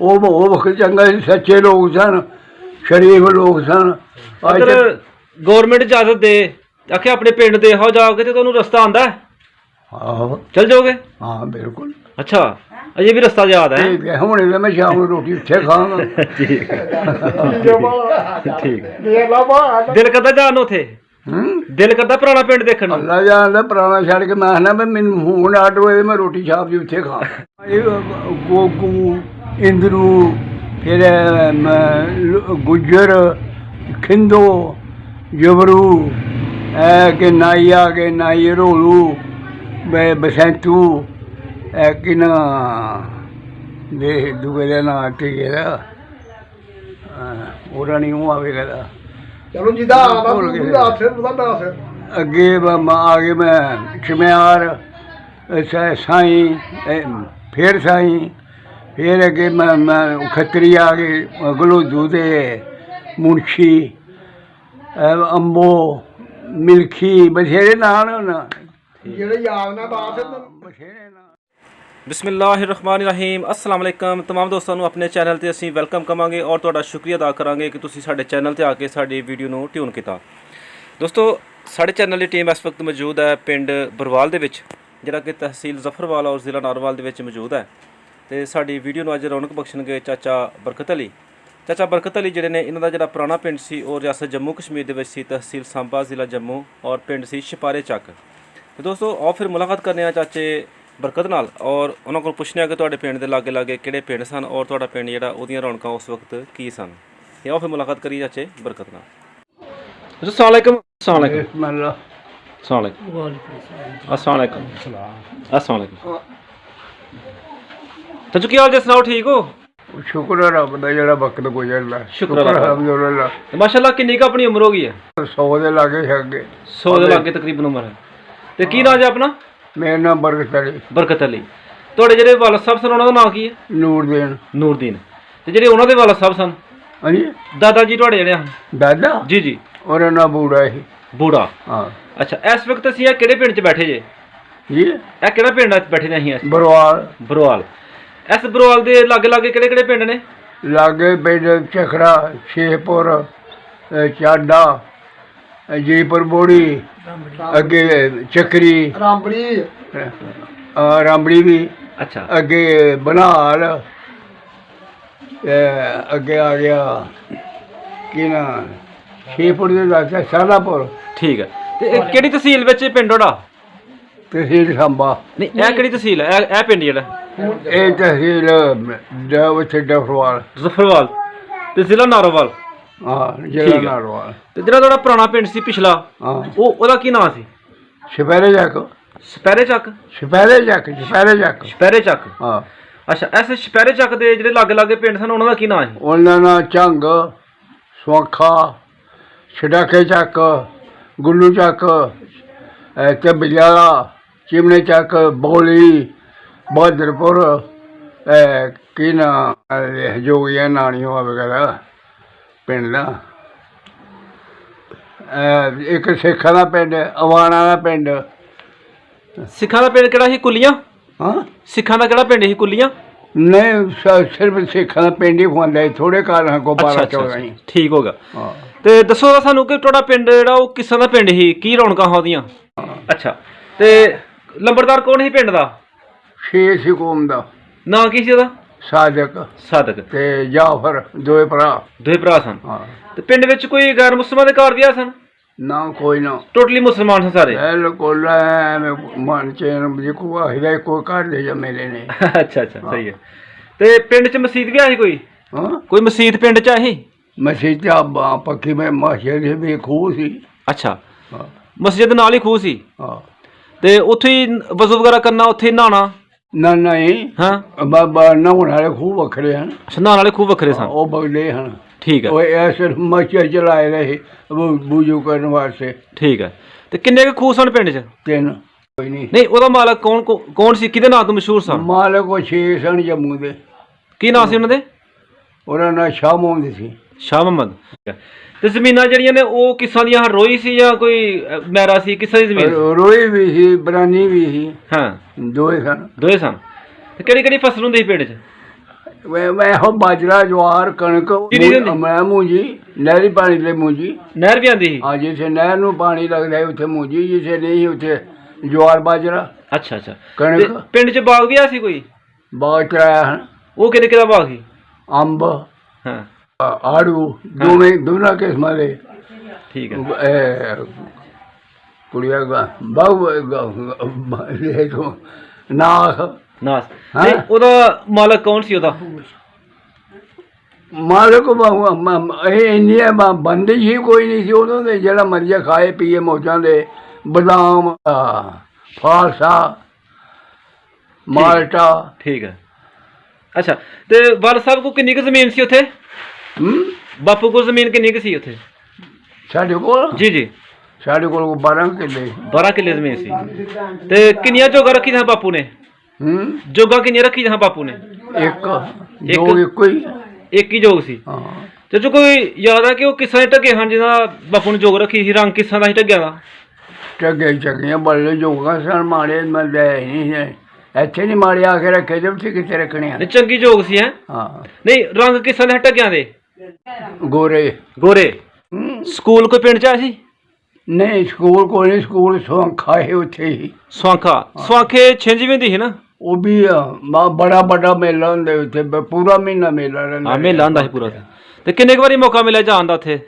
ਉਹ ਵਕਤ ਚੰਗਾ ਸੀ, ਸੱਚੇ ਲੋਕ ਸਨ, ਸ਼ਰੀਫ ਲੋਕ ਸਨ। ਅਗਰ ਗੌਰਮੈਂਟ ਇਜਾਜ਼ਤ ਦੇ ਆਖਿਆ ਆਪਣੇ ਪਿੰਡ ਦੇ ਇਹੋ ਜਾਓਗੇ ਤੇ ਤੁਹਾਨੂੰ ਰਸਤਾ ਆਂਦਾ ਹੈ? ਆਹੋ ਚਲ ਜਾਓਗੇ? ਹਾਂ ਬਿਲਕੁਲ। ਅੱਛਾ, ਅਜੇ ਵੀ ਰਸਤਾ ਯਾਦ ਹੈ? ਠੀਕ ਹੈ, ਹੁਣ ਮੈਂ ਸ਼ਾਮ ਨੂੰ ਰੋਟੀ ਉੱਥੇ ਖਾਵਾਂਗਾ। ਠੀਕ ਹੈ ਠੀਕ ਹੈ। ਦਿਲ ਕਰਦਾ ਜਾਣ ਨੂੰ ਉੱਥੇ? ਦਿਲ ਕਰਦਾ ਪੁਰਾਣਾ ਪਿੰਡ ਦੇਖਣ ਨੂੰ? ਅੱਲਾ ਜਾਣਦਾ, ਪੁਰਾਣਾ ਛੱਡ ਕੇ ਮੈਂ ਆਖਣਾ ਵੀ ਮੈਨੂੰ ਹੁਣ ਆਰਡਰ ਹੋਏ ਮੈਂ ਰੋਟੀ ਛਾਪ ਦੀ ਉੱਥੇ ਖਾ। ਗੋਗੂ, ਇੰਦਰੂ, ਫਿਰ ਗੁੱਜਰ, ਖਿੰਦੋ, ਜਬਰੂ, ਕਿ ਨਾਈ ਆ ਗਏ, ਨਾਈ ਰੋਲੂ, ਬਸੈਂਤੂ, ਕਿ ਨਾ ਦੇ ਦੂਏ ਦਾ ਨਾਂ ਟਿਕੇ ਦਾ ਉਹਦਾ ਨਹੀਂ ਉਹ ਆਵੇਗਾ। ਚਲੋ ਜਿਹਦਾ ਅੱਗੇ ਆ ਗਏ ਮੈਂ ਚਮਿਆਰ, ਸਾਈਂ, ਫਿਰ ਸਾਈਂ, ਫਿਰ ਅੱਗੇ ਮੈਂ ਖੱਤਰੀ ਆ ਗਏ, ਗਲੋਦੂ ਦੇ ਮੁਨਸ਼ੀ, ਅੰਬੋ, ਮਿਲਖੀ, ਬਥੇਰੇ ਨਾਂ ਨੇ ਜਿਹੜੇ ਯਾਦ ਨਾ ਬਾਤ ਬਥੇਰੇ ਨਾਂ। ਬਿਸਮਿल्लाहिर्रहमानिर्रहीम। अस्सलाम वालेकुम तमाम दोस्तों ਨੂੰ ਆਪਣੇ ਚੈਨਲ ਤੇ ਅਸੀਂ ਵੈਲਕਮ ਕਰਾਂਗੇ ਔਰ ਤੁਹਾਡਾ ਸ਼ੁਕਰੀਆ ਅਦਾ ਕਰਾਂਗੇ ਕਿ ਤੁਸੀਂ ਸਾਡੇ ਚੈਨਲ ਤੇ ਆ ਕੇ ਸਾਡੀ ਵੀਡੀਓ ਨੂੰ ਟਿਊਨ ਕੀਤਾ। ਦੋਸਤੋ ਸਾਡੇ ਚੈਨਲ ਦੀ ਟੀਮ ਇਸ ਵਕਤ ਮੌਜੂਦ ਹੈ ਪਿੰਡ ਬਰਵਾਲ ਦੇ ਵਿੱਚ, ਜਿਹੜਾ ਕਿ ਤਹਿਸੀਲ ਜ਼ਫਰਵਾਲ ਔਰ ਜ਼ਿਲ੍ਹਾ ਨਾਰਵਾਲ ਦੇ ਵਿੱਚ ਮੌਜੂਦ ਹੈ। ਤੇ ਸਾਡੀ ਵੀਡੀਓ ਨੂੰ ਅੱਜ ਰੌਣਕ ਬਖਸ਼ਣਗੇ ਚਾਚਾ ਬਰਕਤ ਅਲੀ। ਚਾਚਾ ਬਰਕਤ ਅਲੀ ਜਿਹੜੇ ਨੇ, ਇਹਨਾਂ ਦਾ ਜਿਹੜਾ ਪੁਰਾਣਾ ਪਿੰਡ ਸੀ ਉਹ ਰਿਆਸਤ ਜੰਮੂ ਕਸ਼ਮੀਰ ਦੇ ਵਿੱਚ ਸੀ, ਤਹਿਸੀਲ ਸਾਂਬਾ, ਜ਼ਿਲ੍ਹਾ ਜੰਮੂ, ਔਰ ਪਿੰਡ ਸੀ ਛਪਾਰੇ ਚੱਕ। ਤੇ ਦੋਸਤੋ ਆਓ ਫਿਰ ਮੁਲਾਕਾਤ ਕਰਨੇ ਆ ਚਾਚੇ ਬਰਕਤ ਨਾਲ ਔਰ ਉਹਨਾਂ ਕੋਲ ਪੁੱਛਣੇ ਆ ਕਿ ਤੁਹਾਡੇ ਪਿੰਡ ਦੇ ਲਾਗੇ ਲਾਗੇ ਕਿਹੜੇ ਪਿੰਡ ਸਨ ਔਰ ਤੁਹਾਡਾ ਪਿੰਡ ਜਿਹੜਾ ਉਹਦੀਆਂ ਰੌਣਕਾਂ ਉਸ ਵਕਤ ਕੀ ਸਨ। ਤੇ ਆਓ ਫਿਰ ਮੁਲਾਕਾਤ ਕਰੀਏ ਚਾਚੇ ਬਰਕਤ ਨਾਲ। अस्सलाम वालेकुम। अस्सलाम वालेकुम। अस्सलाम वालेकुम। अस्सलाम वालेकुम। अस्सलाम वालेकुम। तो ਕੀ ਹਾਲ ਜੀ, ਸੁਣਾਓ ਠੀਕ ਹੋ? ਸ਼ੁਕਰ ਹੈ ਰੱਬ ਦਾ ਜਿਹੜਾ ਵਕਤ ਗੁਜ਼ਰਦਾ। ਸ਼ੁਕਰ ਅਲਹਮਦੁਲਿਲਾ। ਮਾਸ਼ਾਅੱਲਾ ਕਿੰਨੀ ਕੁ ਆਪਣੀ ਉਮਰ ਹੋ ਗਈ ਹੈ? 100 ਦੇ ਲਾਗੇ ਛੱਗੇ। 100 ਦੇ ਲਾਗੇ ਤਕਰੀਬਨ ਉਮਰ ਹੈ। ਤੇ ਕੀ ਨਾਂ ਜੀ ਆਪਣਾ? ਮੇਰਾ ਨਾਮ ਬਰਕਤ ਅਲੀ। ਬਰਕਤ ਅਲੀ। ਤੁਹਾਡੇ ਜਿਹੜੇ ਵਾਲਦ ਸਾਹਿਬ ਸਨ ਉਹਨਾਂ ਦਾ ਨਾਂ ਕੀ ਹੈ? ਨੂਰਦੀਨ। ਨੂਰਦੀਨ। ਤੇ ਜਿਹੜੇ ਉਹਨਾਂ ਦੇ ਵਾਲਦ ਸਾਹਿਬ ਸਨ? ਹਾਂਜੀ, ਦਾਦਾ ਜੀ ਤੁਹਾਡੇ ਜਿਹੜੇ ਹਨ? ਦਾਦਾ ਜੀ ਜੀ। ਉਹਦਾ ਨਾਂ ਬੂੜਾ ਸੀ। ਬੂੜਾ। ਹਾਂ। ਅੱਛਾ, ਇਸ ਵਕਤ ਅਸੀਂ ਇਹ ਕਿਹੜੇ ਪਿੰਡ 'ਚ ਬੈਠੇ ਜੇ? ਜੀ ਇਹ ਕਿਹੜਾ ਪਿੰਡ 'ਚ ਬੈਠੇ ਨੇ ਅਸੀਂ? ਬਰਵਾਲ। ਬਰਵਾਲ। ਇਸ ਬਰਵਾਲ ਦੇ ਲਾਗੇ ਲਾਗੇ ਕਿਹੜੇ ਕਿਹੜੇ ਪਿੰਡ ਨੇ? ਲਾਗੇ ਪਿੰਡ ਚਖੜਾ, ਸ਼ੇਖਪੁਰ, ਚਾਡਾ, ਜੀਪੁਰ ਬੋੜੀ, ਅੱਗੇ ਚੱਕਰੀ, ਰਾਮਬੜੀ, ਰਾਮਬੜੀ ਵੀ। ਅੱਛਾ। ਅੱਗੇ ਬਨਾਲ, ਅੱਗੇ ਆ ਗਿਆ ਕੀ ਨਾ ਸ਼ੇਖਪੁਰ ਦੇ ਲਾਗੇ ਸਾਲਾਪੁਰ। ਠੀਕ ਹੈ। ਤੇ ਇਹ ਕਿਹੜੀ ਤਹਿਸੀਲ ਵਿੱਚ ਪਿੰਡ ਤੁਹਾਡਾ? ਤਹਿਸੀਲ ਸਾਂਬਾ। ਨਹੀਂ, ਇਹ ਕਿਹੜੀ ਤਹਿਸੀਲ ਹੈ? ਇਹ ਪਿੰਡ ਜਿਹੜਾ? ਇਹ ਤਹਿਸੀਲ ਉੱਥੇ ਡਫਰਵਾਲ। ਜ਼ਫਰਵਾਲ ਤੇ ਜ਼ਿਲ੍ਹਾ ਨਾਰੋਵਾਲ। ਹਾਂ, ਜ਼ਿਲ੍ਹਾ ਨਾਰਵਾਲ। ਤੇ ਜਿਹੜਾ ਤੁਹਾਡਾ ਪੁਰਾਣਾ ਪਿੰਡ ਸੀ ਪਿਛਲਾ, ਹਾਂ, ਉਹਦਾ ਕੀ ਨਾਂ ਸੀ? ਛਪੈਰੇ ਚੱਕ। ਛਪੈਰੇ ਚੱਕ। ਛਪੈਰੇ ਚੱਕ। ਛਪੈਰੇ ਚੱਕ। ਛਪੈਰੇ ਚੱਕ। ਹਾਂ। ਅੱਛਾ, ਇਸ ਛਪੈਰੇ ਚੱਕ ਦੇ ਜਿਹੜੇ ਲਾਗੇ ਲਾਗੇ ਪਿੰਡ ਸਨ ਉਹਨਾਂ ਦਾ ਕੀ ਨਾਂ ਸੀ? ਉਹਨਾਂ ਨਾਲ ਝੰਗ, ਸਵਾਖਾ, ਛਡਾਕੇ ਚੱਕ, ਗੁੱਲੂ ਚੱਕ, ਤੇ ਬਜਾਲਾ, ਚਿਮਨੇ ਚੱਕ, ਬੋਲੀ, ਬਹਾਦਰਪੁਰ, ਕੀ ਨਾ ਜੋਗੀਆ ਨਾਨੀਓ ਵਗੈਰਾ ਪਿੰਡ ਦਾ। ਇੱਕ ਸਿੱਖਾਂ ਦਾ ਪਿੰਡ, ਅਵਾਣਾ ਦਾ ਪਿੰਡ। ਸਿੱਖਾਂ ਦਾ ਪਿੰਡ ਕਿਹੜਾ ਸੀ? ਕੁੱਲੀਆਂ। ਹਾਂ, ਸਿੱਖਾਂ ਦਾ ਕਿਹੜਾ ਪਿੰਡ ਸੀ? ਕੁੱਲੀਆਂ? ਨਹੀਂ, ਸਿਰਫ ਸਿੱਖਾਂ ਦਾ ਪਿੰਡ ਹੀ ਖਵਾਉਂਦਾ, ਥੋੜੇ ਕਾਰਨ ਕੋ 12-14 ਹੀ। ਠੀਕ ਹੋ ਗਿਆ। ਹਾਂ। ਤੇ ਦੱਸੋ ਸਾਨੂੰ ਕਿ ਤੁਹਾਡਾ ਪਿੰਡ ਜਿਹੜਾ ਉਹ ਕਿਸ ਤਰ੍ਹਾਂ ਦਾ ਪਿੰਡ ਸੀ, ਕੀ ਰੌਣਕਾਂ ਉਹਦੀਆਂ? ਅੱਛਾ, ਤੇ ਲੰਬੜਦਾਰ ਕੌਣ ਸੀ ਪਿੰਡ ਦਾ? ਸ਼ੇਰ ਸੀ ਕੌਮ ਦਾ। ਨਾਂ ਕੀ ਸੀ ਉਹਦਾ? ਸਾਦਕ ਸਾਦਕ ਤੇ ਜਾਫਰ, ਦੋਏ ਭਰਾ। ਦੋਵੇਂ ਭਰਾ ਸਨ। ਹਾਂ। ਤੇ ਪਿੰਡ ਵਿੱਚ ਕੋਈ ਗੈਰ ਮੁਸਲਮਾਨ ਦੇ ਘਰ ਵੀ ਆ ਸਨ? ਨਾ, ਕੋਈ ਨਾ, ਟੋਟਲੀ ਮੁਸਲਮਾਨ ਸਨ ਸਾਰੇ? ਬਿਲਕੁਲ ਮਨ ਚ ਕੋ ਆਹਿਦਾ ਕੋਈ ਘਰ ਦੇ ਜਾ ਮੇਰੇ ਨੇ। ਅੱਛਾ ਅੱਛਾ, ਸਹੀ ਹੈ। ਤੇ ਪਿੰਡ 'ਚ ਮਸਜਿਦ ਵੀ ਆਹੀ ਕੋਈ? ਹਾਂ, ਕੋਈ ਮਸਜਿਦ ਪਿੰਡ 'ਚ ਆਹੀ? ਮਸਜਿਦ ਪੱਕੀ ਮੈਂ ਮਸਜਿਦ ਵੀ ਖੂਹ ਸੀ। ਅੱਛਾ, ਹਾਂ। ਮਸਜਿਦ ਨਾਲ ਹੀ ਖੂਹ ਸੀ? ਹਾਂ। ਤੇ ਉੱਥੇ ਹੀ ਵਜ਼ੂ ਵਗੈਰਾ ਕਰਨਾ, ਉੱਥੇ ਹੀ ਨਹਾਉਣਾ? ਨਾ, ਨਹੀਂ। ਹਾਂ। ਬਾਬਾ ਨਹਾਉਣ ਵਾਲੇ ਖੂਹ ਵੱਖਰੇ ਹਨ। ਨਹਾਉਣ ਵਾਲੇ ਖੂਹ ਵੱਖਰੇ ਸਨ? ਉਹ ਬਗਲੇ ਹਨ। ਠੀਕ ਹੈ। ਉਹ ਇਹ ਸਿਰਫ ਮਸਜਿਦ ਚਲਾਏ ਰਹੇ ਬੂਜੂ ਕਰਨ ਵਾਸਤੇ। ਠੀਕ ਹੈ। ਤੇ ਕਿੰਨੇ ਕੁ ਖੂਹ ਸਨ ਪਿੰਡ 'ਚ? 3। ਕੋਈ ਨਹੀਂ। ਨਹੀਂ, ਉਹਦਾ ਮਾਲਕ ਕੌਣ ਸੀ? ਕਿਹਦੇ ਨਾਂ ਤੋਂ ਮਸ਼ਹੂਰ ਸਨ? ਮਾਲਕ ਉਹ 6 ਸਨ ਜੰਮੂ ਦੇ। ਕੀ ਨਾਂ ਸੀ ਉਹਨਾਂ ਦੇ? ਉਹਦਾ ਨਾਂ ਸ਼ਾਹ ਮੁਹੰਮਦ ਸੀ। ਸ਼ਾਹ ਮੁਹੰਮਦ। ਤੇ ਜ਼ਮੀਨਾਂ ਜਿਹੜੀਆਂ ਨੇ ਉਹ ਕਿਸਾਂ ਦੀਆਂ ਰੋਈ ਸੀ ਜਾਂ ਕੋਈ ਮੈਰਾ ਸੀ? ਕਿਸਾਂ ਦੀ ਜ਼ਮੀਨ? ਰੋਈ ਵੀ ਸੀ, ਬਰਾਨੀ ਵੀ ਸੀ। ਹਾਂ, ਦੋਏ ਸਨ। ਦੋਏ ਸਨ। ਤੇ ਕਿਹੜੀ ਕਿਹੜੀ ਫਸਲ ਹੁੰਦੀ ਸੀ ਪਿੰਡ 'ਚ? ਮੈਂ ਇਹੋ ਬਾਜਰਾ ਜਵਾਰ ਕਣਕ ਕਿਹੜੀ ਹੁੰਦੀ? ਮੈਂ ਮੂੰਜੀ ਨਹਿਰੀ ਪਾਣੀ ਲਈ ਮੂੰਜੀ ਨਹਿਰ ਵੀ ਆਂਦੀ ਸੀ? ਹਾਂ ਜਿੱਥੇ ਨਹਿਰ ਨੂੰ ਪਾਣੀ ਲੱਗਦਾ ਹੈ ਉੱਥੇ ਮੂੰਜੀ, ਜਿੱਥੇ ਨਹੀਂ ਉੱਥੇ ਜਵਾਰ ਬਾਜਰਾ ਅੱਛਾ ਅੱਛਾ। ਕਣਕ। ਤੇ ਪਿੰਡ 'ਚ ਬਾਗ ਵੀ ਆ ਸੀ ਕੋਈ? ਬਾਗ ਚਰਾਇਆ ਹਨ, ਉਹ ਕਿਹਦੇ ਕਿਹਦਾ ਬਾਗ ਸੀ? ਅੰਬ ਹਾਂ ਆੜੂ ਦੋਨਾਂ ਕਿਸਮਾਂ ਦੇ ਠੀਕ ਹੈ। ਕੁੜੀਆਂ ਬਾਗ ਨਾਖ ਨਾਸ। ਹਾਂ। ਨਹੀਂ ਉਹਦਾ ਮਾਲਕ ਕੌਣ ਸੀ ਉਹਦਾ? ਮਾਲਕ ਇਹ ਇੰਨੀਆਂ ਬੰਦੇ ਹੀ ਕੋਈ ਨਹੀਂ ਸੀ ਉਦੋਂ ਦੇ, ਜਿਹੜਾ ਮਰਜ਼ੀ ਖਾਏ ਪੀਏ ਮੌਜਾਂ ਦੇ, ਬਦਾਮ ਫਾਲਸਾ ਮਾਲਟਾ। ਠੀਕ ਹੈ। ਅੱਛਾ ਤੇ ਵਾਲ ਸਾਹਿਬ ਕੋ ਕਿੰਨੀ ਕੁ ਜ਼ਮੀਨ ਸੀ ਉੱਥੇ? ਬਾਪੂ ਕੋਲ ਜ਼ਮੀਨ ਕਿੰਨੀ ਕੁ ਸੀ ਉੱਥੇ? ਸਾਡੇ ਕੋਲ ਜੀ ਜੀ ਸਾਡੇ ਕੋਲ 12 ਕਿੱਲੇ। 12 ਕਿੱਲੇ ਜ਼ਮੀਨ ਸੀ। ਤੇ ਕਿੰਨੀਆਂ ਜੋਗਾ ਰੱਖੀ ਜਾਂ ਬਾਪੂ ਨੇ? ਜੋਗਾ ਕਿੰਨੀਆਂ ਰੱਖੀ ਜਾਂ ਬਾਪੂ ਨੇ? ਇੱਕ ਦੋ ਇੱਕੋ ਹੀ। ਇੱਕ ਹੀ ਜੋਗ ਸੀ। ਹਾਂ ਤੇ ਜੋ ਕੋਈ ਯਾਦ ਆ ਕਿ ਉਹ ਕਿਸਾਂ ਢੱਗੇ ਹਨ ਜਿਹਨਾਂ ਬਾਪੂ ਨੇ ਜੋਗ ਰੱਖੀ ਸੀ? ਰੰਗ ਕਿਸਾਂ ਦਾ ਸੀ ਢੱਗਿਆਂ ਦਾ? ਚੱਗੀਆਂ ਬੜੇ ਜੋਗਾ ਸਨ, ਮਾੜੇ ਮੈਂ ਲੈ ਨਹੀਂ ਇੱਥੇ ਨਹੀਂ ਮਾੜੇ ਆ ਕੇ ਰੱਖੇ ਤੇ ਉੱਥੇ ਕਿੱਥੇ ਰੱਖਣੇ ਆ। ਨਹੀਂ ਚੰਗੀ ਜੋਗ ਸੀ। ਹੈ ਹਾਂ ਨਹੀਂ ਰੰਗ ਕਿਸਾਂ ਦੇ ਢੱਗਿਆਂ ਦੇ? ਗੋਰੇ ਗੋਰੇ। ਸਕੂਲ ਕੋਈ ਪਿੰਡ 'ਚ ਆ ਸੀ? ਨਹੀਂ ਸਕੂਲ ਕੋਈ ਨਹੀਂ, ਸਕੂਲ ਸੌਂਖਾ ਹੈ ਉੱਥੇ ਹੀ। ਸਵਾਂਖਾ ਸਵਾਂਖੇ ਛਿੰਝ ਵੀ ਹੁੰਦੀ ਸੀ ਨਾ? ਉਹ ਵੀ ਬੜਾ ਵੱਡਾ ਮੇਲਾ ਹੁੰਦਾ ਉੱਥੇ, ਪੂਰਾ ਮਹੀਨਾ ਮੇਲਾ ਰਹਿੰਦਾ। ਹਾਂ ਮੇਲਾ ਹੁੰਦਾ ਸੀ ਪੂਰਾ। ਤੇ ਕਿੰਨੇ ਕੁ ਵਾਰੀ ਮੌਕਾ ਮਿਲਿਆ ਜਾਣ ਦਾ ਉੱਥੇ?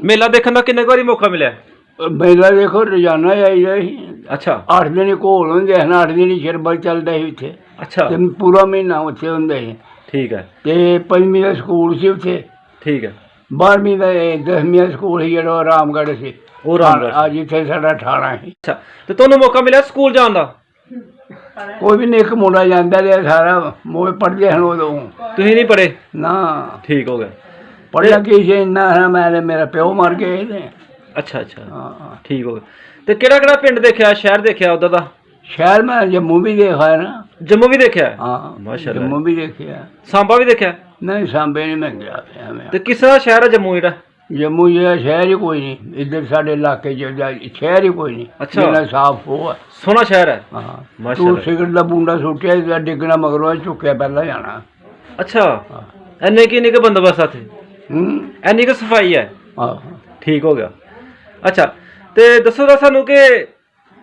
ਮੇਲਾ ਦੇਖਣ ਦਾ ਕਿੰਨੇ ਕੁ ਵਾਰੀ ਮੌਕਾ ਮਿਲਿਆ? ਮੇਲਾ ਦੇਖੋ ਰੋਜ਼ਾਨਾ ਆਈਦਾ ਸੀ। ਅੱਛਾ 8 ਦਿਨ ਘੋਲ ਹੁੰਦੇ ਹਨ, 8 ਦਿਨ ਹੀ ਸ਼ਰਬਤ ਚੱਲਦਾ ਸੀ ਉੱਥੇ। ਅੱਛਾ ਤੇ ਪੂਰਾ ਮਹੀਨਾ ਉੱਥੇ ਹੁੰਦਾ ਸੀ। ਠੀਕ ਹੈ। ਤੇ 5ਵੀਂ ਦਾ ਸਕੂਲ ਸੀ ਉੱਥੇ। ਠੀਕ ਹੈ। 12ਵੀਂ ਦਾ 10ਵੀਂ ਦਾ ਸਕੂਲ ਸੀ ਜਿਹੜਾ ਰਾਮਗੜ੍ਹ ਸੀ। ਉਹ ਰਾਮਗੜ੍ਹ। ਅੱਜ ਇੱਥੇ ਸਾਡਾ 18 ਸੀ। ਅੱਛਾ ਤੇ ਤੁਹਾਨੂੰ ਮੌਕਾ ਮਿਲਿਆ ਸਕੂਲ ਜਾਣ ਦਾ? ਕੋਈ ਵੀ ਨਹੀਂ, ਇੱਕ ਮੁੰਡਾ ਜਾਂਦਾ ਰਿਹਾ, ਸਾਰਾ ਮੋਏ ਪੜ੍ਹਦੇ ਹਨ ਉਦੋਂ। ਤੁਸੀਂ ਨਹੀਂ ਪੜ੍ਹੇ? ਨਾ ਠੀਕ ਹੋ ਗਿਆ। ਪੜ੍ਹਿਆ ਕੀ ਸੀ ਇੰਨਾ ਹੈ, ਮੇਰਾ ਪਿਓ ਮਰ ਗਏ ਨੇ। ਅੱਛਾ ਅੱਛਾ ਹਾਂ ਠੀਕ ਹੋ ਗਿਆ। ਤੇ ਕਿਹੜਾ ਕਿਹੜਾ ਪਿੰਡ ਦੇਖਿਆ, ਸ਼ਹਿਰ ਦੇਖਿਆ ਉੱਧਰ ਦਾ? ਸ਼ਹਿਰ ਮੈਂ ਜੰਮੂ ਵੀ ਦੇਖਿਆ ਨਾ। ਜੰਮੂ ਵੀ ਦੇਖਿਆ? ਹਾਂ ਮਾਸ਼ਾਅੱਲਾ। ਜੰਮੂ ਵੀ ਦੇਖਿਆ। ਸਾਂਬਾ ਵੀ ਦੇਖਿਆ? ਨਹੀਂ ਸਾਂਬੇ ਨਹੀਂ ਮੈਂ ਗਿਆ ਮੈਂ। ਤੇ ਕਿਸ ਦਾ ਸ਼ਹਿਰ ਹੈ ਜੰਮੂ ਜਿਹੜਾ? ਜੰਮੂ ਜਿਹੜਾ ਸ਼ਹਿਰ ਹੀ ਕੋਈ ਨਹੀਂ ਇੱਧਰ ਸਾਡੇ ਇਲਾਕੇ 'ਚ, ਸ਼ਹਿਰ ਹੀ ਕੋਈ ਨਹੀਂ। ਅੱਛਾ। ਜਿੰਨਾ ਸਾਫ਼ ਉਹ ਹੈ। ਸੋਹਣਾ ਸ਼ਹਿਰ ਹੈ। ਹਾਂ ਮਾਸ਼ਾਅੱਲਾ। ਤੂੰ ਸਿਗਰਟ ਦਾ ਬੂੰਡਾ ਸੁੱਟਿਆ ਇਹਦਾ ਡਿੱਗਣਾ ਮਗਰੋਂ ਚੁੱਕਿਆ ਪਹਿਲਾਂ ਜਾਣਾ। ਅੱਛਾ ਇੰਨੇ ਕਿੰਨੇ ਕੁ ਬੰਦੋਬਸਤ ਆ ਇੱਥੇ? ਇੰਨੀ ਕੁ ਸਫਾਈ ਹੈ? ਆਹ ਠੀਕ ਹੋ ਗਿਆ। ਅੱਛਾ ਤੇ ਦੱਸੋ ਤਾਂ ਸਾਨੂੰ ਕਿ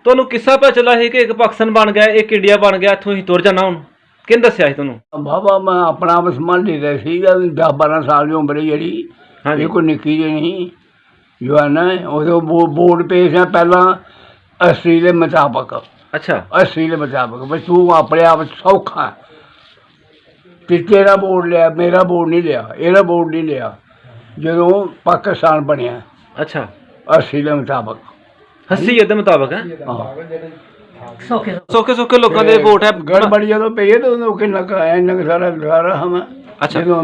ਤੁਹਾਨੂੰ ਕਿੱਸਾ ਪਤਾ ਚੱਲਾ ਸੀ ਕਿ ਇੱਕ ਪਾਕਿਸਤਾਨ ਬਣ ਗਿਆ, ਇੱਕ ਇੰਡੀਆ ਬਣ ਗਿਆ, ਇੱਥੋਂ ਹੀ ਤੁਰ ਜਾਣਾ ਹੁਣ? ਕਿਹਨੇ ਦੱਸਿਆ ਸੀ ਤੁਹਾਨੂੰ? ਬਾਬਾ ਮੈਂ ਆਪਣਾ ਆਪ ਸੰਭਾਲੀ ਦਾ ਸੀ। 10-12 ਸਾਲ ਦੀ ਉਮਰ ਜਿਹੜੀ, ਹਾਂਜੀ। ਇਹ ਕੋਈ ਨਿੱਕੀ ਜਿਹੀ ਨਹੀਂ ਜਵਾਨਾ ਉਦੋਂ ਬੋਰਡ ਪੇਸ਼ ਹੈ ਪਹਿਲਾਂ 80 ਦੇ ਮੁਤਾਬਕ। ਅੱਛਾ 80 ਦੇ ਮੁਤਾਬਕ ਬਸ ਤੂੰ ਆਪਣੇ ਆਪ ਸੌਖਾ ਤੇ ਤੇਰਾ ਬੋਰਡ ਲਿਆ, ਮੇਰਾ ਬੋਰਡ ਨਹੀਂ ਲਿਆ, ਇਹਦਾ ਬੋਰਡ ਨਹੀਂ ਲਿਆ ਜਦੋਂ ਪਾਕਿਸਤਾਨ ਬਣਿਆ। ਅੱਛਾ 80 ਦੇ ਮੁਤਾਬਕ। 80 ਦੇ ਮੁਤਾਬਕ ਹੈ? ਹਾਂ ਸੌਖੇ ਸੌਖੇ ਲੋਕਾਂ ਦੇ ਵੋਟ ਹੈ। ਗੜਬੜੀ ਜਦੋਂ ਪਈ ਹੈ ਤਾਂ ਉਹਨੂੰ ਕਿੰਨਾ ਕੁ ਆਇਆ, ਇੰਨਾ ਕੁ ਸਾਰਾ ਹਮ। ਅੱਛਾ। ਜਦੋਂ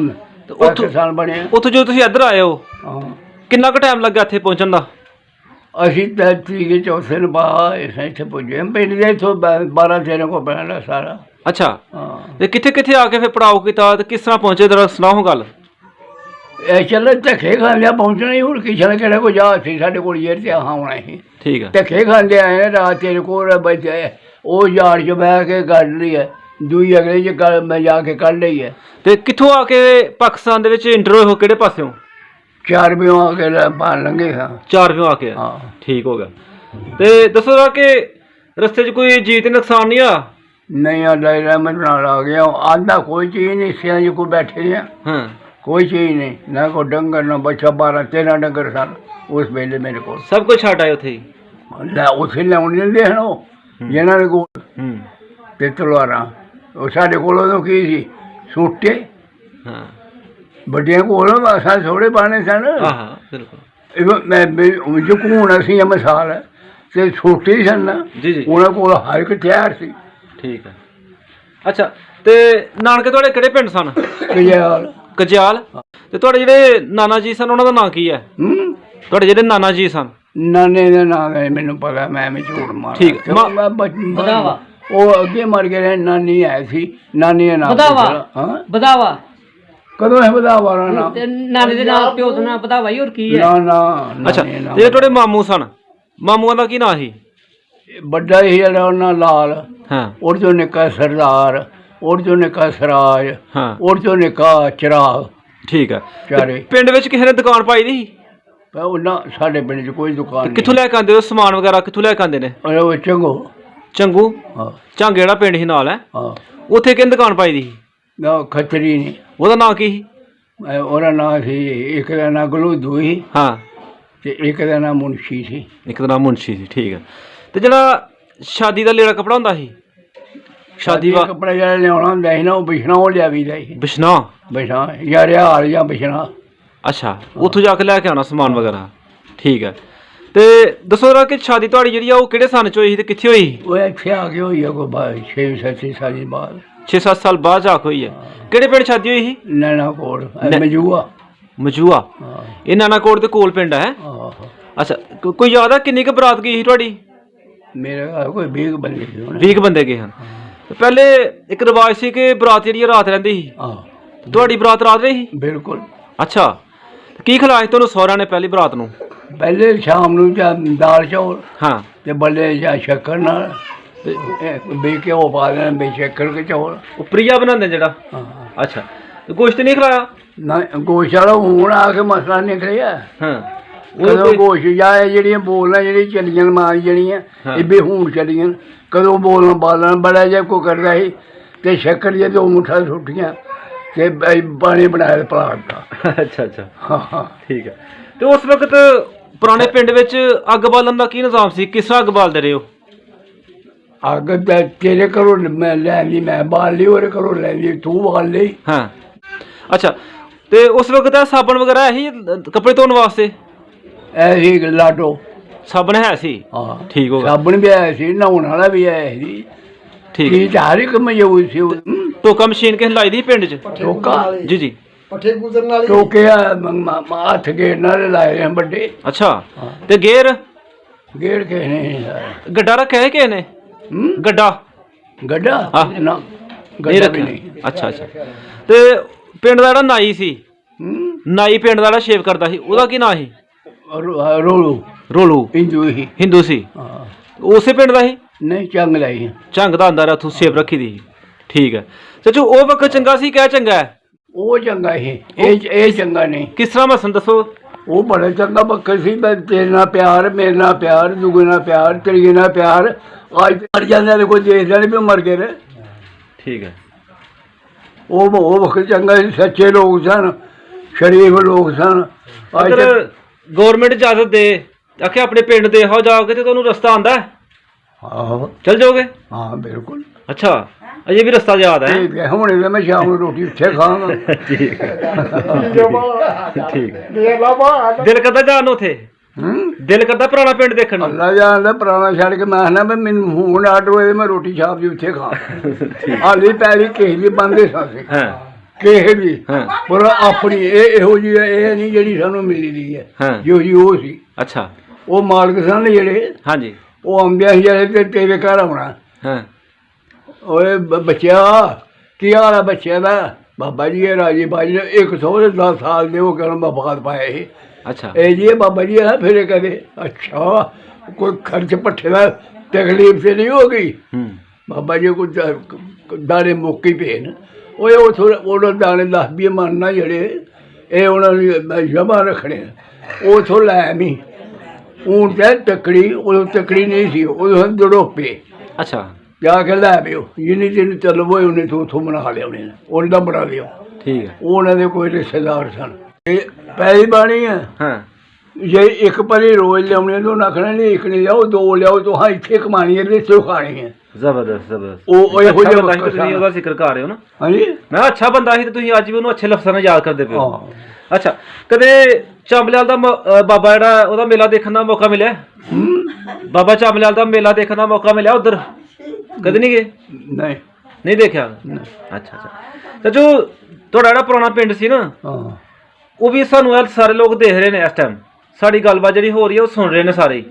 ਪਾਕਿਸਤਾਨ ਬਣਿਆ। ਉੱਥੋਂ ਜਦੋਂ ਤੁਸੀਂ ਇੱਧਰ ਆਏ ਹੋ ਹਾਂ ਕਿੰਨਾ ਕੁ ਟਾਈਮ ਲੱਗਾ ਇੱਥੇ ਪਹੁੰਚਣ ਦਾ? ਅਸੀਂ ਤਾਂ ਤੀਜੇ ਚੌਥੇ ਨੂੰ ਬਾਹਰ ਇੱਥੇ ਪੁੱਜੇ। ਪਿੰਡ ਦੇ ਇੱਥੋਂ 12-13 ਕੋ ਪੈਣਾ ਸਾਰਾ। ਅੱਛਾ ਹਾਂ ਤੇ ਕਿੱਥੇ ਕਿੱਥੇ ਆ ਕੇ ਫਿਰ ਪੜਾਓ ਕੀਤਾ ਤੇ ਕਿਸ ਤਰ੍ਹਾਂ ਪਹੁੰਚੇ ਜਰਾ ਸੁਣਾਓ ਗੱਲ। ਇਹ ਚੱਲ ਧੱਕੇ ਖਾਂਦਿਆਂ ਪਹੁੰਚਣਾ ਹੀ। ਹੁਣ ਕਿਸੇ ਨੇ ਕਿਹੜਾ ਕੋਈ ਜਹਾਜ਼ ਸੀ ਸਾਡੇ ਕੋਲ ਯਾਰ ਤੇ ਆਉਣਾ ਸੀ। ਠੀਕ ਹੈ। ਧੱਕੇ ਖਾਂਦੇ ਆਏ ਨੇ। ਰਾਤ ਤੇਰੇ ਕੋਲ ਬੱਚੇ ਉਹ ਯਾਰ 'ਚ ਬਹਿ ਕੇ ਕੱਢ ਲਈ ਹੈ, ਦੂਈ ਅਗਲੇ 'ਚ ਮੈਂ ਜਾ ਕੇ ਕੱਢ ਲਈ ਹੈ। ਤੇ ਕਿੱਥੋਂ ਆ ਕੇ ਪਾਕਿਸਤਾਨ ਦੇ ਵਿੱਚ ਇੰਟਰ ਹੋ ਕਿਹੜੇ ਪਾਸਿਓਂ? 4 ਵਜੇ ਆ ਕੇ ਪਾਣ ਲੰਘੇ ਹਾਂ। 4 ਵਜੇ ਆ ਕੇ? ਹਾਂ ਠੀਕ ਹੋ ਗਿਆ। ਤੇ ਦੱਸੋ ਜਰਾ ਕਿ ਰਸਤੇ 'ਚ ਕੋਈ ਜੀ ਤੇ ਨੁਕਸਾਨ ਨਹੀਂ ਆ? ਨਹੀਂ ਅੱਲਾ ਦੀ ਰਹਿਮਤ ਨਾਲ ਆ ਗਿਆ। ਆਂਦਾ ਕੋਈ ਚੀਜ਼ ਨਹੀਂ, ਸਿਆਂ 'ਚ ਕੋਈ ਬੈਠੇ ਰਿਹਾ ਹਾਂ ਕੋਈ ਚੀਜ਼ ਨਹੀਂ, ਨਾ ਕੋਈ ਡੰਗਰ ਨਾ ਬੱਚਾ। 12-13 ਡੰਗਰ ਸਨ ਉਸ ਵੇਲੇ ਮੇਰੇ ਕੋਲ। ਸਭ ਕੁਝ ਛੱਡ ਆਏ ਉੱਥੇ ਹੀ? ਲੈ ਉੱਥੇ ਲਿਆਉਣ ਦਿੰਦੇ ਹਨ ਉਹ ਜਿਹਨਾਂ ਦੇ ਕੋਲ ਤੇ ਤਲਵਾਰਾਂ। ਉਹ ਸਾਡੇ ਕੋਲ ਉਦੋਂ ਕੀ ਸੀ, ਸੂਟੇ। ਹਾਂ ਵੱਡਿਆਂ ਕੋਲ ਅਸਾਂ ਥੋੜ੍ਹੇ ਪਾਣੇ ਸਨ। ਹਾਂ ਹਾਂ ਬਿਲਕੁਲ। ਮੈਂ ਜਕੂਣ ਅਸੀਂ ਮਿਸਾਲ ਹੈ ਤੇ ਛੋਟੇ ਹੀ ਸਨ ਨਾ। ਜੀ ਜੀ ਉਹਨਾਂ ਕੋਲ ਹਰ ਇੱਕ ਤਿਆਰ ਸੀ। ਠੀਕ ਹੈ। ਅੱਛਾ ਤੇ ਨਾਨਕੇ ਤੁਹਾਡੇ ਕਿਹੜੇ ਪਿੰਡ ਸਨ? ਕਜਾਲ। ਕਜਿਆਲ। ਤੇ ਤੁਹਾਡੇ ਜਿਹੜੇ ਨਾਨਾ ਜੀ ਸਨ ਉਹਨਾਂ ਦਾ ਨਾਂ ਕੀ ਹੈ? ਤੁਹਾਡੇ ਜਿਹੜੇ ਨਾਨਾ ਜੀ ਸਨ? ਨਾਨੇ ਦਾ ਨਾਮ ਹੈ ਮੈਨੂੰ ਪਤਾ, ਮੈਂ ਵੀ ਝੂਠ ਮਾਰਾਂ। ਠੀਕ। ਬਦਾਵਾ। ਉਹ ਅੱਗੇ ਮਰ ਗਏ। ਨਾਨੀ ਆਈ ਸੀ, ਨਾਨੀ ਦਾ ਨਾਮ ਬਦਾਵਾ। ਬਦਾਵਾ ਕਦੋਂ ਹੈ ਬਦਾਵਾ ਦਾ ਨਾਮ? ਤੇ ਨਾਨੀ ਦੇ ਨਾਲ ਪਿਓ ਦਾ ਨਾਮ ਬਦਾਵਾ ਹੀ, ਹੋਰ ਕੀ ਹੈ? ਨਾ ਨਾ ਅੱਛਾ ਜਿਹੜੇ ਤੁਹਾਡੇ ਮਾਮੂ ਸਨ, ਮਾਮੂਆਂ ਦਾ ਕੀ ਨਾਂ ਸੀ? ਵੱਡਾ ਹੀ ਜਿਹੜਾ ਉਹਨਾਂ ਲਾਲ। ਹਾਂ ਉਹ ਤੋਂ ਨਿੱਕਾ ਸਰਦਾਰ। ਉਹ ਚੋਂ ਨਿੱਕਾ ਸਰਾਜ, ਹਾਂ ਉਹ ਚੋਂ ਨਿੱਕਾ ਚਿਰਾਗ, ਠੀਕ ਹੈ। ਚਾਰੇ। ਤੇ ਪਿੰਡ ਵਿੱਚ ਕਿਸੇ ਨੇ ਦੁਕਾਨ ਪਾਈ ਦੀ ਸੀ? ਪਰ ਉਹਨਾਂ ਸਾਡੇ ਪਿੰਡ 'ਚ ਕੋਈ ਦੁਕਾਨ ਨਹੀਂ। ਕਿੱਥੋਂ ਲੈ ਕੇ ਆਉਂਦੇ ਹੋ ਸਮਾਨ ਵਗੈਰਾ, ਕਿੱਥੋਂ ਲੈ ਕੇ ਆਉਂਦੇ ਨੇ? ਉਹ ਚੰਗੋ। ਚੰਗੂ ਹਾਂ ਝੰਗ ਜਿਹੜਾ ਪਿੰਡ ਸੀ ਨਾਲ ਹੈ, ਹਾਂ, ਉੱਥੇ ਕਿਹਨੇ ਦੁਕਾਨ ਪਾਈ ਦੀ ਸੀ? ਨਾ ਖੱਤਰੀ ਨਹੀਂ, ਉਹਦਾ ਨਾਂ ਕੀ ਸੀ? ਉਹਦਾ ਨਾਂ ਸੀ, ਇੱਕ ਦਾ ਨਾਂ ਗਲੂਦੂ ਸੀ ਹਾਂ ਤੇ ਇੱਕ ਦਾ ਨਾਂ ਮੁਨਸ਼ੀ ਸੀ। ਇੱਕ ਦਾ ਨਾਮ ਮੁਨਸ਼ੀ ਸੀ, ਠੀਕ ਹੈ। ਤੇ ਜਿਹੜਾ ਸ਼ਾਦੀ ਦਾ ਲੀੜਾ ਕੱਪੜਾ ਹੁੰਦਾ ਸੀ, ਸ਼ਾਦੀ ਵਾ ਕੱਪੜਾ ਜਿਹੜਾ ਲਿਆਉਣਾ ਹੁੰਦਾ ਸੀ ਨਾ, ਉਹ ਬਿਛਣਾ ਉਹ ਲਿਆਵੀਦਾ ਸੀ। ਬਿਸ਼ਨਾ? ਬਿਛਣਾ ਜਾਂ ਰਿਹਾਲ ਜਾਂ ਬਿਛਣਾ। ਅੱਛਾ, ਉੱਥੋਂ ਜਾ ਕੇ ਲੈ ਕੇ ਆਉਣਾ ਸਮਾਨ ਵਗੈਰਾ, ਠੀਕ ਹੈ। ਤੇ ਦੱਸੋ ਜਰਾ ਕਿ ਸ਼ਾਦੀ ਤੁਹਾਡੀ ਜਿਹੜੀ ਆ ਉਹ ਕਿਹੜੇ ਸਨ 'ਚ ਹੋਈ ਸੀ ਤੇ ਕਿੱਥੇ ਹੋਈ? ਉਹ ਇੱਥੇ ਆ ਕੇ ਹੋਈ ਆ ਕੋਈ 6-7 ਸਾਲ ਬਾਅਦ, 6-7 ਸਾਲ ਬਾਅਦ ਜਾ ਕੇ ਹੋਈ ਹੈ। ਕਿਹੜੇ ਪਿੰਡ ਸ਼ਾਦੀ ਹੋਈ ਸੀ? ਨੈਣਾ ਕੋਲ ਮਜੂਆ। ਮਜੂਆ? ਹਾਂ ਇਹ ਨਾਨਾਕੋਟ ਦੇ ਕੋਲ ਪਿੰਡ ਹੈ। ਆਹੋ। ਅੱਛਾ, ਕੋਈ ਯਾਦ ਆ ਕਿੰਨੀ ਕੁ ਬਰਾਤ ਗਈ ਸੀ ਤੁਹਾਡੀ? ਮੇਰੇ ਘਰ ਕੋਈ 20 ਬੰਦੇ ਸੀ ਹੁਣ। 20 ਬੰਦੇ ਗਏ ਹਨ। ਤੇ ਪਹਿਲੇ ਇੱਕ ਰਿਵਾਜ ਸੀ ਕਿ ਬਰਾਤ ਜਿਹੜੀ ਆ ਰਾਤ ਰਹਿੰਦੀ ਸੀ, ਆਹ ਤੁਹਾਡੀ ਬਰਾਤ ਰਾਤ ਰਹੀ ਸੀ? ਬਿਲਕੁਲ। ਅੱਛਾ, ਕੀ ਖਿਲਾਇਆ ਸੀ ਤੁਹਾਨੂੰ ਸਹੁਰਿਆਂ ਨੇ ਪਹਿਲੀ ਬਰਾਤ ਨੂੰ? ਪਹਿਲੇ ਸ਼ਾਮ ਨੂੰ ਜਾਂ ਦਾਲ ਚੌਲ ਹਾਂ ਤੇ ਬੱਲੇ ਜਾਂ ਸ਼ੱਕਰ ਨਾਲ ਤੇ ਬੇ ਘਿਓ ਪਾ ਦੇਣਾ, ਬੇ ਸ਼ੱਕਰ ਕੇ ਚੌਲ। ਉਹ ਪ੍ਰਿਆ ਬਣਾਉਂਦੇ ਜਿਹੜਾ? ਹਾਂ। ਅੱਛਾ, ਤੇ ਗੋਸ਼ਤ ਨਹੀਂ ਖਿਲਾਇਆ? ਨਾ ਗੋਸ਼ ਵਾਲਾ ਹੁਣ ਆ ਕੇ ਮਸਲਾ ਨਿਕਲਿਆ। ਹਾਂ ਕਦੋਂ ਗੋਸ਼ ਜਾਏ ਜਿਹੜੀਆਂ ਬੋਲਾਂ ਜਿਹੜੀ ਚੱਲੀਆਂ ਮਾਰੀ ਜਿਹੜੀਆਂ ਇਹ ਵੀ ਹੁਣ ਚੱਲੀਆਂ, ਕਦੋਂ ਬੋਲਣ ਬਾਲਣ ਬੜਾ ਜਿਹਾ ਕੋ ਕਰਦਾ ਸੀ ਤੇ ਸ਼ੱਕਰ ਜੇ ਦੋ ਮੁੱਠਾ ਸੁੱਟੀਆਂ ਤੇ ਪਾਣੀ ਬਣਾਇਆ ਪਲਾਟ ਦਾ। ਅੱਛਾ ਅੱਛਾ, ਹਾਂ ਹਾਂ ਠੀਕ ਹੈ। ਤੇ ਉਸ ਵਕਤ ਪੁਰਾਣੇ ਪਿੰਡ ਵਿੱਚ ਅੱਗ ਬਾਲਣ ਦਾ ਕੀ ਨਿਜ਼ਾਮ ਸੀ? ਕਿਸ ਤਰ੍ਹਾਂ ਅੱਗ ਬਾਲਦੇ ਰਹੇ ਹੋ? ਅੱਗ ਤਾਂ ਤੇਰੇ ਘਰੋਂ ਮੈਂ ਲੈ ਲਈ, ਮੈਂ ਬਾਲ ਲਈ, ਉਹਦੇ ਘਰੋਂ ਲੈ ਲਈ, ਤੂੰ ਬਾਲ ਲਈ। ਹਾਂ ਅੱਛਾ, ਤੇ ਉਸ ਵਕਤ ਇਹ ਸਾਬਣ ਵਗੈਰਾ ਹੈ ਸੀ ਕੱਪੜੇ ਧੋਣ ਵਾਸਤੇ? ਐਸੀ ਲਾਟੋ ਸਾਬਣ ਹੈ ਸੀ? ਹਾਂ ਠੀਕ ਹੋ ਗਿਆ। ਸਾਬਣ ਵੀ ਆਇਆ ਸੀ, ਨਹਾਉਣ ਵਾਲਾ ਵੀ ਆਇਆ ਸੀ, ਠੀਕ ਕੀ ਹਰ ਇੱਕ ਮੌਜੂਦ ਸੀ। ਟੋਕਾ ਮਸ਼ੀਨ ਕਿਸੇ ਲਾਈ ਦੀ ਪਿੰਡ 'ਚ? ਟੋਕਾ ਜੀ ਜੀ। ਪੱਠੇ ਗੁਜ਼ਰਨ ਵਾਲੀ ਟੋਕੇ ਹੱਥ ਗੇੜ ਨਾਲ ਲਾਏ ਨੇ ਵੱਡੇ। ਅੱਛਾ, ਤੇ ਗੇਰ ਗੇੜ ਕੇ ਨੇ ਗੱਡਾ ਰੱਖਿਆ ਹੈ ਕਿਸੇ ਨੇ? ਗੱਡਾ? ਗੱਡਾ ਹਾਂ। ਨਾ ਨਹੀਂ ਗੱਡਾ ਵੀ ਰੱਖਿਆ? ਨਹੀਂ। ਅੱਛਾ ਅੱਛਾ। ਤੇ ਪਿੰਡ ਦਾ ਜਿਹੜਾ ਨਾਈ ਸੀ, ਹੂੰ? ਨਾਈ ਪਿੰਡ ਦਾ ਜਿਹੜਾ ਸ਼ੇਵ ਕਰਦਾ ਸੀ, ਉਹਦਾ ਕੀ ਨਾਂ ਸੀ? ਰੋਲੂ ਰੋਲੂ? ਹਿੰਦੂ ਹੀ। ਹਿੰਦੂ ਸੀ? ਹਾਂ ਉਸੇ ਪਿੰਡ ਦਾ ਸੀ? ਨਹੀਂ ਚੰਗ ਲਾਈ। ਝੰਗ ਦਾ ਅੰਦਰ ਉੱਥੋਂ ਸੇਵ ਰੱਖੀ ਦੀ ਸੀ, ਠੀਕ ਹੈ। ਚਾਚੂ ਉਹ ਵਕਤ ਚੰਗਾ ਸੀ ਕਿਆ ਚੰਗਾ ਹੈ? ਉਹ ਚੰਗਾ ਸੀ, ਇਹ ਚੰਗਾ ਨਹੀਂ। ਕਿਸ ਤਰ੍ਹਾਂ ਮਸਨ ਦੱਸੋ? ਉਹ ਬੜਾ ਚੰਗਾ ਬੱਕਰ ਸੀ। ਮੈਂ ਤੇਰੇ ਨਾਲ ਪਿਆਰ, ਮੇਰੇ ਨਾਲ ਪਿਆਰ, ਦੂਗੇ ਨਾਲ ਪਿਆਰ, ਤੇਰੇ ਨਾਲ ਪਿਆਰ। ਅੱਜ ਮਰ ਜਾਂਦੇ ਨੇ, ਕੋਈ ਦੇਖਦਾ ਨਹੀਂ ਵੀ ਮਰ ਗਏ ਨੇ। ਠੀਕ ਹੈ। ਉਹ ਵਕਤ ਚੰਗਾ ਸੀ, ਸੱਚੇ ਲੋਕ ਸਨ, ਸ਼ਰੀਫ ਲੋਕ ਸਨ। ਅੱਜ ਅਗਰ ਗਵਰਨਮੈਂਟ ਇਜਾਜ਼ਤ ਦੇ, ਆਖੇ ਆਪਣੇ ਪਿੰਡ ਦੇ ਹੋ ਜਾਓਗੇ ਤੇ ਤੁਹਾਨੂੰ ਰਸਤਾ ਆਂਦਾ ਹੈ, ਆਹੋ ਚਲ ਜਾਓਗੇ? ਹਾਂ ਬਿਲਕੁਲ। ਅੱਛਾ, ਅਜੇ ਵੀ ਰਸਤਾ ਯਾਦ ਹੈ? ਠੀਕ ਹੈ, ਹੁਣ ਮੈਂ ਸ਼ਾਮ ਨੂੰ ਰੋਟੀ ਉੱਥੇ ਖਾਵਾਂਗਾ। ਠੀਕ ਹੈ, ਠੀਕ ਹੈ। ਦਿਲ ਕਰਦਾ ਜਾਣ ਨੂੰ ਉੱਥੇ? ਦਿਲ ਕਰਦਾ ਪੁਰਾਣਾ ਪਿੰਡ ਦੇਖਣ ਨੂੰ? ਅੱਲਾ ਜਾਣਦਾ, ਪੁਰਾਣਾ ਛੱਡ ਕੇ ਮੈਂ ਆਖਣਾ ਵੀ ਮੈਨੂੰ ਹੁਣ ਆਰਡਰ ਹੋਏ, ਮੈਂ ਰੋਟੀ ਛਾਪ ਦੀ ਉੱਥੇ ਖਾ। ਹਾਲੀ ਪੈਲੀ ਕਿਸੇ ਦੀ ਬੰਦੇ ਸਾਂ ਹਾਂ ਕਿਸੇ ਦੀ, ਹਾਂ ਪਰ ਆਪਣੀ ਇਹ ਇਹੋ ਜਿਹੀ ਇਹ ਨਹੀਂ ਜਿਹੜੀ ਸਾਨੂੰ ਮਿਲੀ ਦੀ ਹੈ, ਹਾਂ। ਜਿਹੋ ਜਿਹੀ ਉਹ ਸੀ। ਅੱਛਾ, ਉਹ ਮਾਲਕ ਸਨ ਜਿਹੜੇ, ਹਾਂਜੀ ਉਹ ਆਉਂਦਿਆਂ ਸੀ ਜਿਹੜੇ ਤੇ ਤੇਰੇ ਘਰ ਆਉਣਾ। ਹਾਂ। ਓਏ ਬੱਚਿਆ, ਕੀ ਹਾਲ ਆ ਬੱਚਿਆਂ ਦਾ? ਬਾਬਾ ਜੀ ਇਹ ਰਾਜੀ ਬਾਜੀ ਨੇ 110 ਸਾਲ ਦੇ ਉਹ ਕਰਨ ਮਫਾਦ ਪਾਏ ਸੀ। ਅੱਛਾ, ਇਹ ਜੀ ਬਾਬਾ ਜੀ ਆ ਫਿਰ ਕਦੇ ਅੱਛਾ ਕੋਈ ਖਰਚ ਪੱਠੇ ਦਾ ਤਕਲੀਫ ਤੇ ਨਹੀਂ ਹੋ ਗਈ। ਬਾਬਾ ਜੀ ਕੋਈ ਦਾਣੇ ਮੁੱਕੀ ਪੇਨ ਓਏ ਉਹ ਦਾਣੇ 10-20 ਮੰਨਣਾ ਜਿਹੜੇ ਇਹ ਉਹਨਾਂ ਨੂੰ ਜਮ੍ਹਾਂ ਰੱਖਣੇ, ਉਥੋਂ ਲੈ ਮੀ ਹੁਣ ਤੇ ਤਕੜੀ, ਉਦੋਂ ਤਕੜੀ ਨਹੀਂ ਸੀ, ਉਦੋਂ ਦੜੋਪੇ। ਅੱਛਾ, ਜਾ ਕੇ ਲੈ ਪਿਓ, ਜਿੰਨੀ ਦਿਨ ਚੱਲ ਹੋਏ ਉਹਨੇ ਤੋਂ ਉੱਥੋਂ ਬਣਾ ਲਿਆ, ਉਹਨੇ ਉਹਦਾ ਬਣਾ ਲਿਆ। ਠੀਕ ਹੈ। ਉਹਨਾਂ ਦੇ ਕੋਈ ਰਿਸ਼ਤੇਦਾਰ ਸਨ। ਇਹ ਪੈਲੀ ਬਾਣੀ ਹੈ। ਹਾਂ, ਜੇ ਇੱਕ ਪਰੀ ਰੋਜ਼ ਲਿਆਉਣੇ ਤੋਂ ਆਖਣਾ ਨਹੀਂ, ਇੱਕ ਨਹੀਂ ਲਿਆਓ, ਦੋ ਲਿਆਓ, ਤੋਂ ਹਾਂ ਇੱਥੇ ਕਮਾਣੀ ਹੈ ਤੇ ਇੱਥੇ ਖਾਣੀ ਹੈ। ਜ਼ਬਰਦਸਤ ਜ਼ਬਰਦਸਤ। ਉਹ ਇਹੋ ਜਿਹਾ ਬੰਦਾ ਸੀ ਤੇ ਤੁਸੀਂ ਉਹਦਾ ਜ਼ਿਕਰ ਕਰ ਰਹੇ ਹੋ ਨਾ? ਹਾਂਜੀ, ਮੈਂ ਅੱਛਾ ਬੰਦਾ ਸੀ ਤੇ ਤੁਸੀਂ ਅੱਜ ਵੀ ਉਹਨੂੰ ਅੱਛੇ ਲਫ਼ਜ਼ਾਂ ਨਾਲ ਯਾਦ ਕਰਦੇ ਪਏ ਹੋ। ਹਾਂ। ਅੱਛਾ, ਕਦੇ ਚਾਂਬਲਿਆਲ ਦਾ ਬਾਬਾ ਜਿਹੜਾ ਉਹਦਾ ਮੇਲਾ ਦੇਖਣ ਦਾ ਮੌਕਾ ਮਿਲਿਆ? ਬਾਬਾ ਚਾਂਬਲਿਆਲ ਦਾ ਮੇਲਾ ਦੇਖਣ ਦਾ ਮੌਕਾ ਮਿਲਿਆ ਉੱਧਰ? ਕਦੇ ਨਹੀਂ ਗਏ? ਨਹੀਂ ਨਹੀਂ ਦੇਖਿਆ? ਅੱਛਾ ਅੱਛਾ। ਚਾਚੂ ਤੁਹਾਡਾ ਜਿਹੜਾ ਪੁਰਾਣਾ ਪਿੰਡ ਸੀ ਨਾ, ਹਾਂ, ਉਹ ਵੀ ਸਾਨੂੰ ਇਹ ਸਾਰੇ ਲੋਕ ਦੇਖ ਰਹੇ ਨੇ ਇਸ ਟਾਈਮ, ਸਾਡੀ ਗੱਲਬਾਤ ਜਿਹੜੀ ਹੋ ਰਹੀ ਹੈ ਉਹ ਸੁਣ ਰਹੇ ਨੇ ਸਾਰੇ ਹੀ,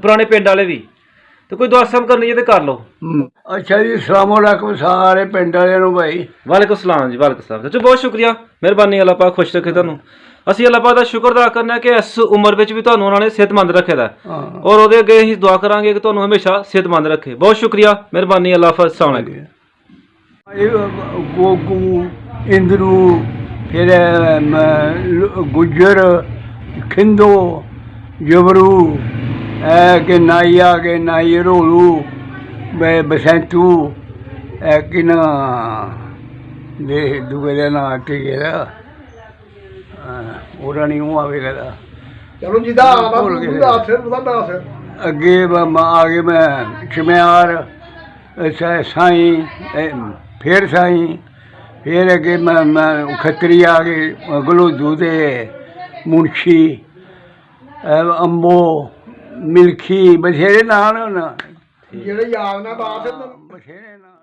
ਪੁਰਾਣੇ ਪਿੰਡ ਵਾਲੇ ਵੀ। ਤੇ ਕੋਈ ਦੁਆ ਸਲਾਮ ਕਰਨੀ ਹੈ ਤੇ ਕਰ ਲਓ। ਅੱਛਾ ਜੀ, ਸਲਾਮ ਅਲੈਕੁਮ ਸਾਰੇ ਪਿੰਡ ਵਾਲਿਆਂ ਨੂੰ ਭਾਈ। ਵਾਲੇਕੁਮ ਸਲਾਮ ਜੀ, ਵਾਲੇਕੁਮ ਸਲਾਮ। ਚਾਚੂ ਬਹੁਤ ਸ਼ੁਕਰੀਆ, ਮਿਹਰਬਾਨੀ, ਅੱਲਾਹ ਪਾਕ ਖੁਸ਼ ਰੱਖੇ ਤੁਹਾਨੂੰ। ਅਸੀਂ ਅੱਲਾਹ ਪਾਕ ਦਾ ਸ਼ੁਕਰ ਅਦਾ ਕਰਨਾ ਕਿ ਇਸ ਉਮਰ ਵਿੱਚ ਵੀ ਤੁਹਾਨੂੰ ਉਹਨਾਂ ਨੇ ਸਿਹਤਮੰਦ ਰੱਖਿਆ ਦਾ, ਔਰ ਉਹਦੇ ਅੱਗੇ ਅਸੀਂ ਦੁਆ ਕਰਾਂਗੇ ਕਿ ਤੁਹਾਨੂੰ ਹਮੇਸ਼ਾ ਸਿਹਤਮੰਦ ਰੱਖੇ। ਬਹੁਤ ਸ਼ੁਕਰੀਆ, ਮਿਹਰਬਾਨੀ, ਅੱਲਾਹ ਹਾਫਿਜ਼, अस्सलाम वालेकुम। ਗੋਗੂ ਇੰਦਰੂ ਫਿਰ ਗੁੱਜਰ ਖਿੰਦੋ ਜਬਰੂ ਕਿ ਨਾਈ ਆ ਕੇ ਨਾਈ ਰੋਲੂ ਬਸੰਤੂ ਕਿ ਨਾ ਦੇ ਦੂਏ ਦਾ ਨਾਂ ਟਿਕੇ ਦਾ ਉਹਦਾ ਨਹੀਂ ਉਹ ਆਵੇਗਾ ਦਾ ਚਲੋ ਜਿਹਦਾ ਆਵਾ ਭੁੱਲ ਗਏ। ਤੂੰ ਦੱਸ ਉਹਦਾ ਦੱਸ ਅੱਗੇ ਆ ਗਏ ਮੈਂ ਚਮਿਆਰ ਸਾਈਂ ਫਿਰ ਸਾਈਂ ਫਿਰ ਅੱਗੇ ਮੈਂ ਖੱਤਰੀ ਆ ਗਏ ਗਲੋਦੂ ਦੇ ਮੁਨਸ਼ੀ ਅੰਬੋ ਮਿਲਖੀ ਬਥੇਰੇ ਨਾਂ ਨੇ ਉਹਨਾਂ ਜਿਹੜੇ ਯਾਦ ਨਾ ਦੱਸ ਬਥੇਰੇ ਨਾਂ